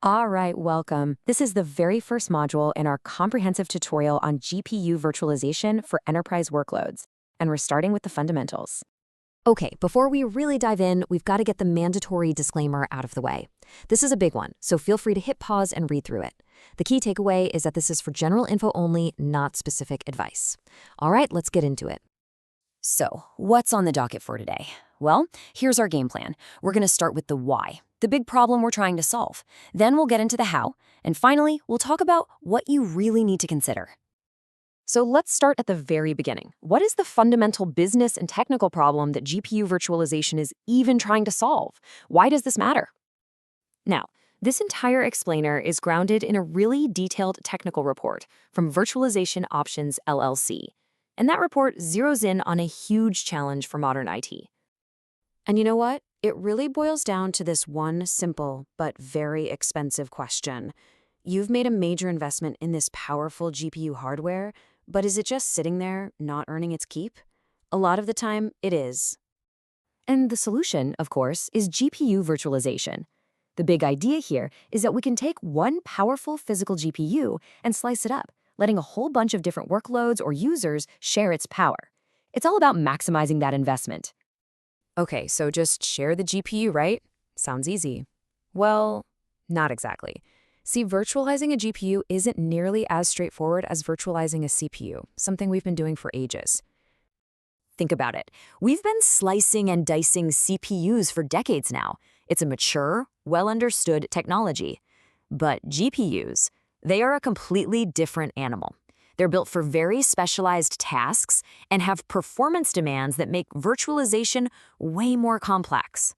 All right, welcome. This is the very first module in our comprehensive tutorial on GPU virtualization for enterprise workloads, and we're starting with the fundamentals. Okay, before we really dive in, we've got to get the mandatory disclaimer out of the way. This is a big one, so feel free to hit pause and read through it. The key takeaway is that this is for general info only, not specific advice. All right, let's get into it. So, what's on the docket for today? Well, here's our game plan. We're going to start with the why, the big problem we're trying to solve. Then we'll get into the how, and finally, we'll talk about what you really need to consider. So let's start at the very beginning. What is the fundamental business and technical problem that GPU virtualization is even trying to solve? Why does this matter? Now, this entire explainer is grounded in a really detailed technical report from Virtualization Options LLC. And that report zeroes in on a huge challenge for modern IT. And you know what? It really boils down to this one simple but very expensive question. You've made a major investment in this powerful GPU hardware, but is it just sitting there, not earning its keep? A lot of the time, it is. And the solution, of course, is GPU virtualization. The big idea here is that we can take one powerful physical GPU and slice it up, letting a whole bunch of different workloads or users share its power. It's all about maximizing that investment. Okay, so just share the GPU, right? Sounds easy. Well, not exactly. See, virtualizing a GPU isn't nearly as straightforward as virtualizing a CPU, something we've been doing for ages. Think about it. We've been slicing and dicing CPUs for decades now. It's a mature, well-understood technology. But GPUs, they are a completely different animal. They're built for very specialized tasks and have performance demands that make virtualization way more complex.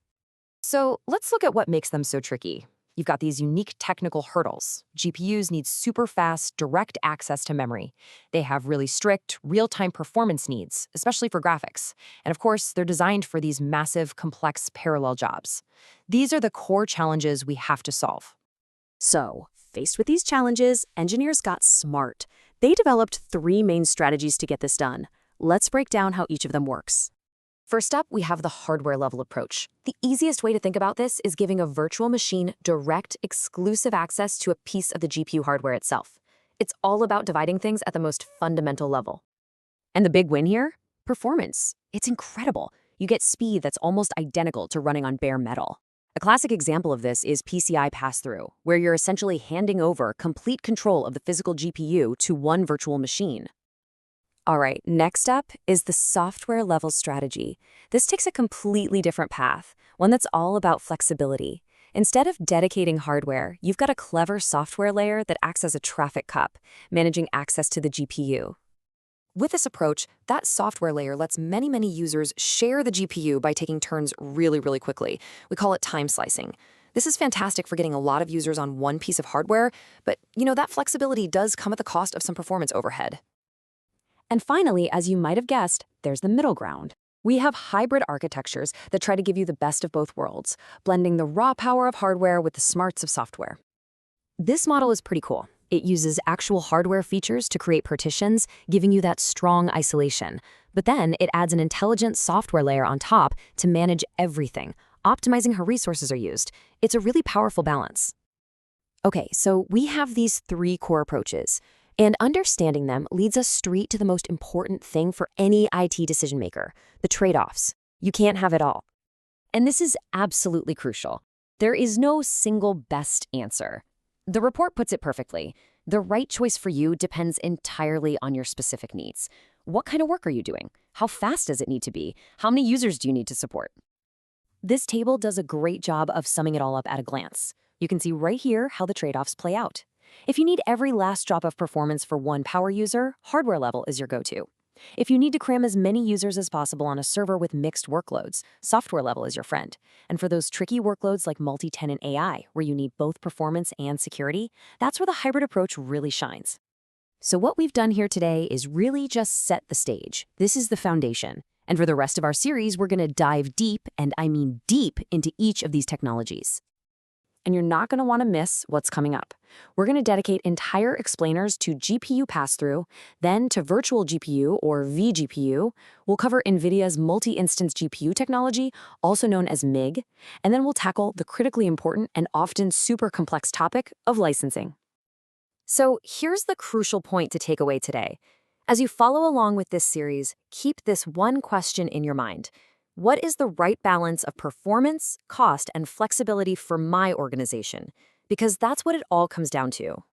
So let's look at what makes them so tricky. You've got these unique technical hurdles. GPUs need super fast, direct access to memory. They have really strict, real-time performance needs, especially for graphics. And of course, they're designed for these massive, complex parallel jobs. These are the core challenges we have to solve. So, faced with these challenges, engineers got smart. They developed three main strategies to get this done. Let's break down how each of them works. First up, we have the hardware-level approach. The easiest way to think about this is giving a virtual machine direct, exclusive access to a piece of the GPU hardware itself. It's all about dividing things at the most fundamental level. And the big win here? Performance. It's incredible. You get speed that's almost identical to running on bare metal. A classic example of this is PCI pass-through, where you're essentially handing over complete control of the physical GPU to one virtual machine. All right, next up is the software-level strategy. This takes a completely different path, one that's all about flexibility. Instead of dedicating hardware, you've got a clever software layer that acts as a traffic cop, managing access to the GPU. With this approach, that software layer lets many users share the GPU by taking turns really quickly. We call it time slicing. This is fantastic for getting a lot of users on one piece of hardware, but that flexibility does come at the cost of some performance overhead. And finally, as you might have guessed, there's the middle ground. We have hybrid architectures that try to give you the best of both worlds, blending the raw power of hardware with the smarts of software. This model is pretty cool. It uses actual hardware features to create partitions, giving you that strong isolation. But then it adds an intelligent software layer on top to manage everything, optimizing how resources are used. It's a really powerful balance. Okay, so we have these three core approaches, and understanding them leads us straight to the most important thing for any IT decision maker, the trade-offs. You can't have it all. And this is absolutely crucial. There is no single best answer. The report puts it perfectly. The right choice for you depends entirely on your specific needs. What kind of work are you doing? How fast does it need to be? How many users do you need to support? This table does a great job of summing it all up at a glance. You can see right here how the trade-offs play out. If you need every last drop of performance for one power user, hardware level is your go-to. If you need to cram as many users as possible on a server with mixed workloads, software level is your friend. And for those tricky workloads like multi-tenant AI, where you need both performance and security, that's where the hybrid approach really shines. So what we've done here today is really just set the stage. This is the foundation. And for the rest of our series, we're going to dive deep, and I mean deep, into each of these technologies. and you're not going to want to miss what's coming up. We're going to dedicate entire explainers to GPU pass-through, then to virtual GPU or vGPU. We'll cover NVIDIA's multi-instance GPU technology, also known as MIG, and then we'll tackle the critically important and often super complex topic of licensing. So here's the crucial point to take away today. As you follow along with this series, keep this one question in your mind. What is the right balance of performance, cost, and flexibility for my organization? Because that's what it all comes down to.